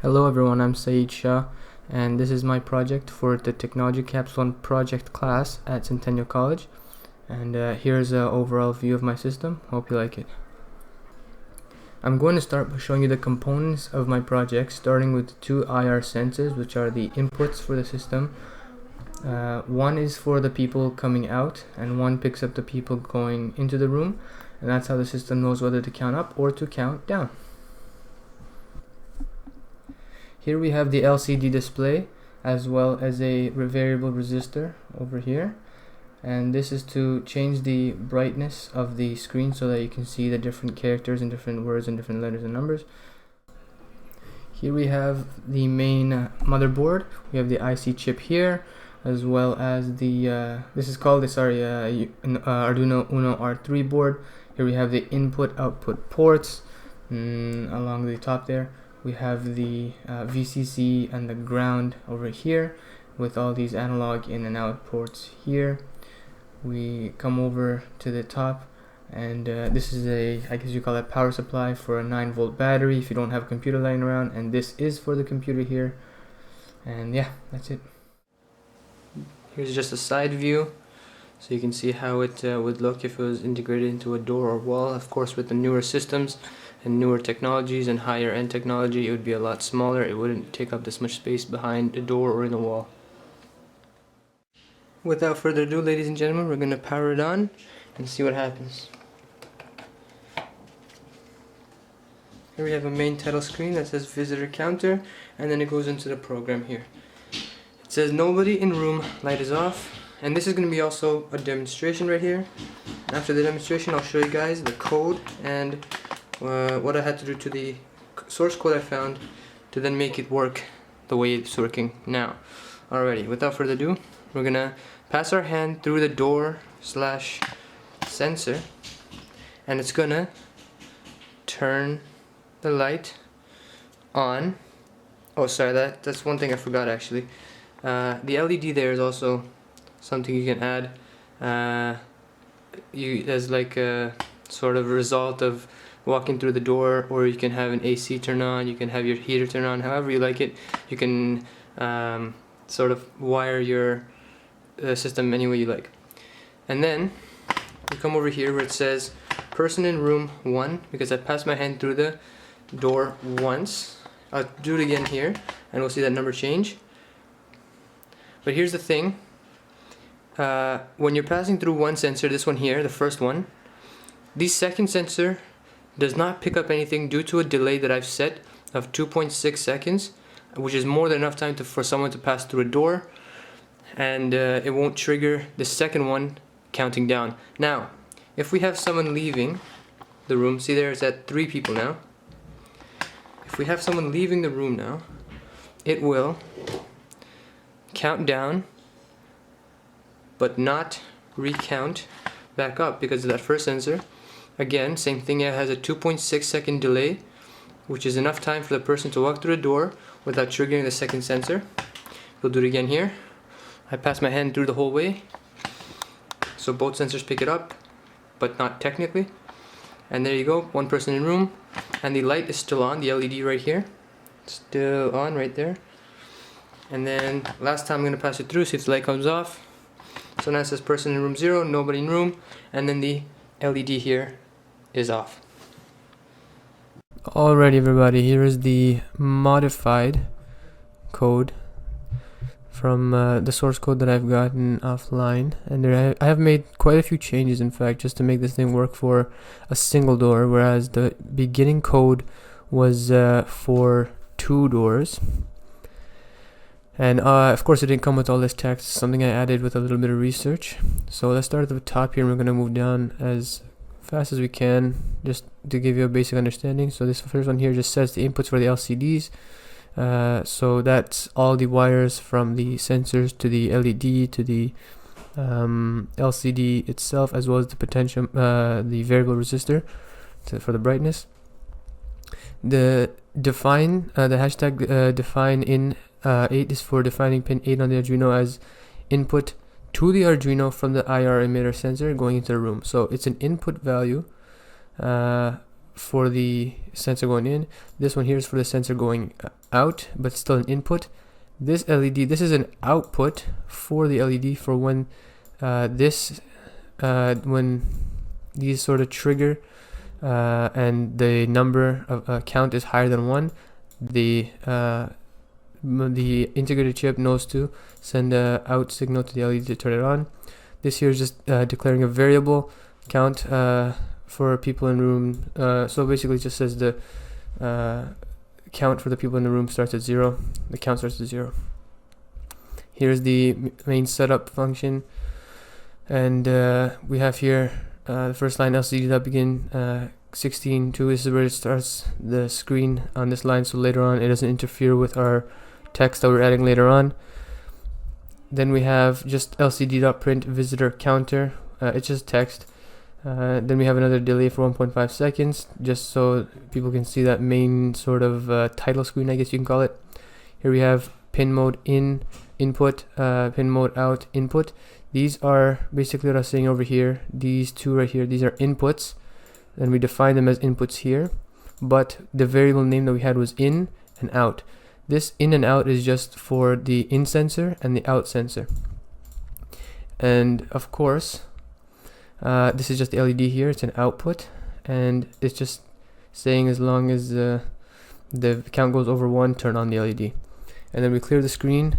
Hello everyone, I'm Sayed Shah, and this is my project for the Technology Capstone project class at Centennial College. And here's an overall view of my system. Hope you like it. I'm going to start by showing you the components of my project, starting with two IR sensors, which are the inputs for the system. One is for the people coming out, and one picks up the people going into the room, and that's how the system knows whether to count up or to count down. Here we have the LCD display as well as a variable resistor over here, and this is to change the brightness of the screen so that you can see the different characters and different words and different letters and numbers. Here we have the main motherboard. We have the IC chip here, as well as the this is called an Arduino Uno R3 board. Here we have the input-output ports along the top there. We have the VCC and the ground over here with all these analog in and out ports here. We come over to the top, and this is I guess you call it power supply for a 9-volt battery if you don't have a computer lying around, and this is for the computer here. And yeah, that's it. Here's just a side view so you can see how it would look if it was integrated into a door or wall. Of course, with the newer systems and newer technologies and higher end technology, it would be a lot smaller. It wouldn't take up this much space behind a door or in a wall. Without further ado, ladies and gentlemen, we're going to power it on and see what happens. Here we have a main title screen that says visitor counter, and then it goes into the program here. It says nobody in room, light is off, and this is going to be also a demonstration right here. After the demonstration, I'll show you guys the code and what I had to do to the source code I found to then make it work the way it's working now. Alrighty, without further ado, we're gonna pass our hand through the door / sensor, and it's gonna turn the light on. Oh, sorry, that's one thing I forgot actually. The LED there is also something you can add. As like a sort of result of walking through the door, or you can have an AC turn on, you can have your heater turn on, however you like it. You can sort of wire your system any way you like. And then you come over here where it says person in room 1, because I passed my hand through the door once. I'll do it again here and we'll see that number change. But here's the thing, when you're passing through one sensor, this one here, the first one, the second sensor does not pick up anything due to a delay that I've set of 2.6 seconds, which is more than enough time for someone to pass through a door, and it won't trigger the second one counting down. Now, if we have someone leaving the room, see there it's at 3 people now. If we have someone leaving the room now, it will count down but not recount back up because of that first sensor. Again, same thing, it has a 2.6 second delay, which is enough time for the person to walk through the door without triggering the second sensor. We'll do it again here. I pass my hand through the whole way, so both sensors pick it up, but not technically. And there you go, one person in room, and the light is still on, the LED right here, still on right there. And then last time I'm going to pass it through, see if the light comes off. So now it says person in room 0, nobody in room, and then the LED here is off. Alright everybody, here is the modified code from the source code that I've gotten offline, and I have made quite a few changes in fact just to make this thing work for a single door, whereas the beginning code was for 2 doors. And of course it didn't come with all this text, something I added with a little bit of research. So let's start at the top here, and we're going to move down as fast as we can just to give you a basic understanding. So this first one here just says the inputs for the LCDs. So that's all the wires from the sensors to the LED to the LCD itself, as well as the potential, the variable resistor for the brightness. The hashtag define in 8 is for defining pin 8 on the Arduino as input to the Arduino from the IR emitter sensor going into the room. So it's an input value for the sensor going in. This one here is for the sensor going out, but still an input. This LED, this is an output for the LED for when when these sort of trigger and the number of count is higher than 1, the integrated chip knows to send a out signal to the LED to turn it on. This here is just declaring a variable count for people in room. So basically it just says the count for the people in the room starts at 0. The count starts at 0. Here's the main setup function, and we have here the first line LCD.begin 16.2. This is where it starts the screen on this line, so later on it doesn't interfere with our text that we're adding later on. Then we have just LCD.print visitor counter. It's just text. Then we have another delay for 1.5 seconds, just so people can see that main sort of title screen, I guess you can call it. Here we have pin mode in input, pin mode out input. These are basically what I was saying over here. These two right here, these are inputs, and we define them as inputs here, but the variable name that we had was in and out. This in and out is just for the in sensor and the out sensor. And of course, this is just the LED here, it's an output, and it's just saying as long as the count goes over 1, turn on the LED. And then we clear the screen.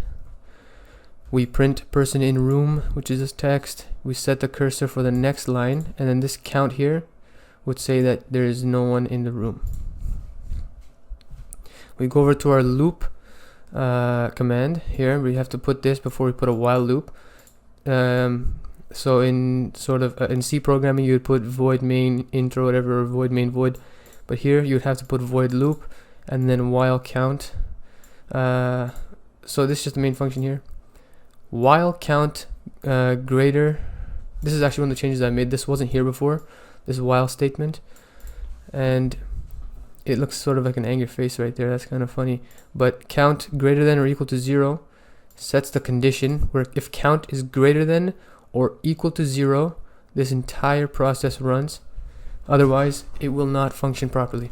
We print person in room, which is this text. We set the cursor for the next line, and then this count here would say that there is no one in the room. We go over to our loop command here. We have to put this before we put a while loop. So in sort of in C programming, you would put void main intro, whatever, or void main void. But here you would have to put void loop and then while count. So this is just the main function here. While count greater. This is actually one of the changes I made. This wasn't here before. This while statement, and it looks sort of like an angry face right there. That's kind of funny. But count greater than or equal to 0 sets the condition where if count is greater than or equal to 0, this entire process runs. Otherwise, it will not function properly.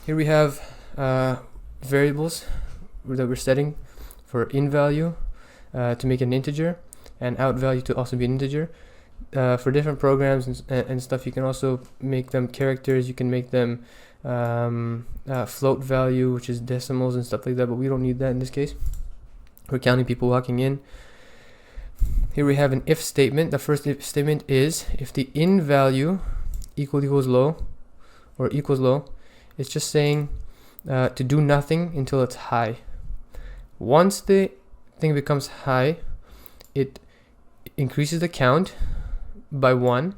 Here we have variables that we're setting for in value to make an integer, and out value to also be an integer. For different programs and stuff, you can also make them characters. You can make them float value, which is decimals and stuff like that, but we don't need that in this case. We're counting people walking in. Here we have an if statement. The first if statement is if the in value equals low or equals low, it's just saying to do nothing until it's high. Once the thing becomes high, it increases the count by 1,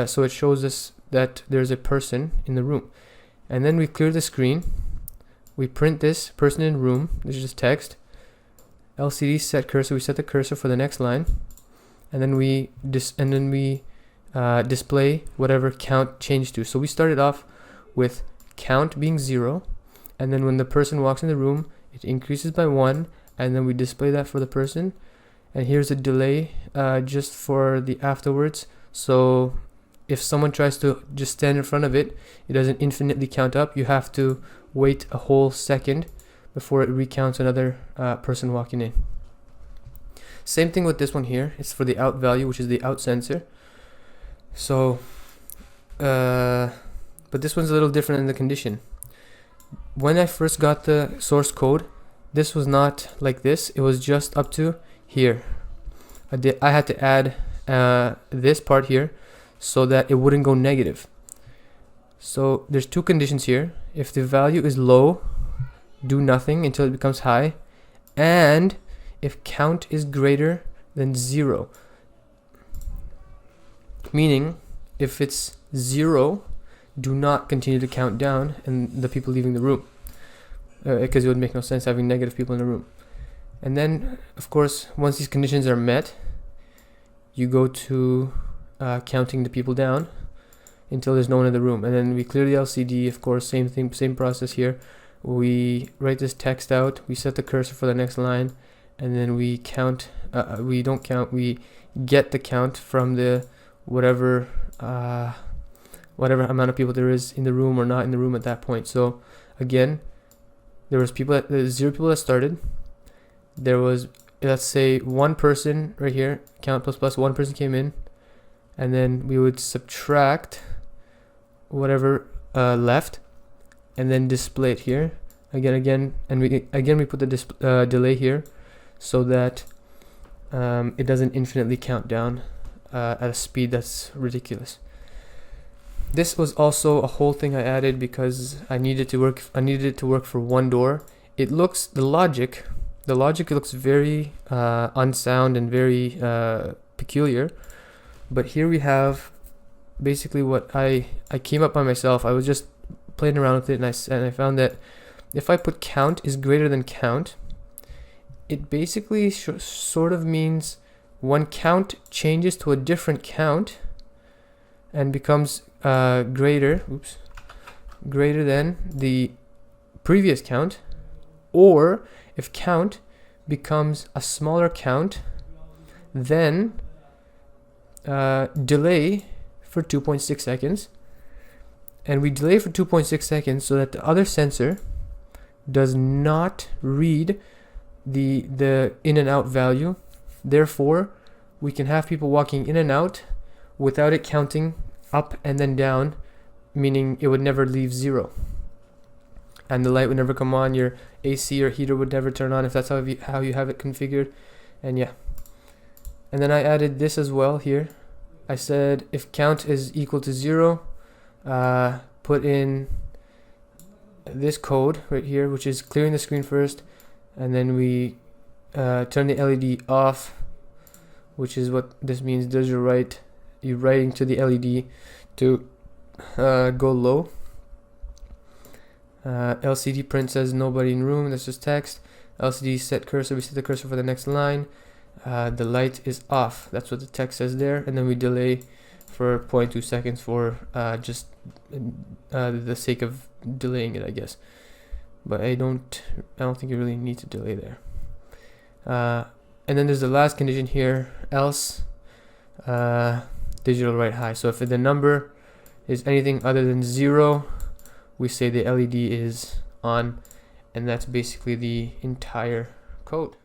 so it shows us that there's a person in the room. And then we clear the screen. We print this person in room. This is just text. LCD set cursor. We set the cursor for the next line, and then we display whatever count changed to. So we started off with count being 0, and then when the person walks in the room, it increases by 1, and then we display that for the person. And here's a delay just for the afterwards. So if someone tries to just stand in front of it, it doesn't infinitely count up. You have to wait a whole second before it recounts another person walking in. Same thing with this one here. It's for the out value, which is the out sensor. So, but this one's a little different in the condition. When I first got the source code, this was not like this. It was just up to here. I had to add this part here so that it wouldn't go negative. So there's two conditions here. If the value is low, do nothing until it becomes high, and if count is greater than 0, meaning if it's 0, do not continue to count down and the people leaving the room, because it would make no sense having negative people in the room. And then, of course, once these conditions are met, you go to counting the people down until there's no one in the room. And then we clear the LCD, of course, same thing, same process here. We write this text out, we set the cursor for the next line, and then we count, we don't count, we get the count from the whatever whatever amount of people there is in the room or not in the room at that point. So again, there was 0 people that started. There was, let's say, one person right here, count plus one person came in, and then we would subtract whatever left, and then display it here again, and we put the delay here so that it doesn't infinitely count down at a speed that's ridiculous. This was also a whole thing I added because I needed it to work for one door. It looks, the logic looks very unsound and very peculiar, but here we have basically what I came up by myself. I was just playing around with it, and I found that if I put count is greater than count, it basically sort of means one count changes to a different count and becomes greater than the previous count, or if count becomes a smaller count, then delay for 2.6 seconds, and we delay for 2.6 seconds so that the other sensor does not read the in and out value. Therefore, we can have people walking in and out without it counting up and then down, meaning it would never leave 0, and the light would never come on. Your AC or heater would never turn on if that's how you have it configured. And yeah, and then I added this as well here. I said if count is equal to 0, put in this code right here, which is clearing the screen first, and then we turn the LED off, which is what this means. Does you're writing to the LED to go low. LCD print says nobody in room, that's just text. LCD set cursor, we set the cursor for the next line. The light is off, that's what the text says there, and then we delay for 0.2 seconds for just the sake of delaying it, I guess. But I don't think you really need to delay there. And then there's the last condition here, else digital write high. So if the number is anything other than 0, we say the LED is on, and that's basically the entire code.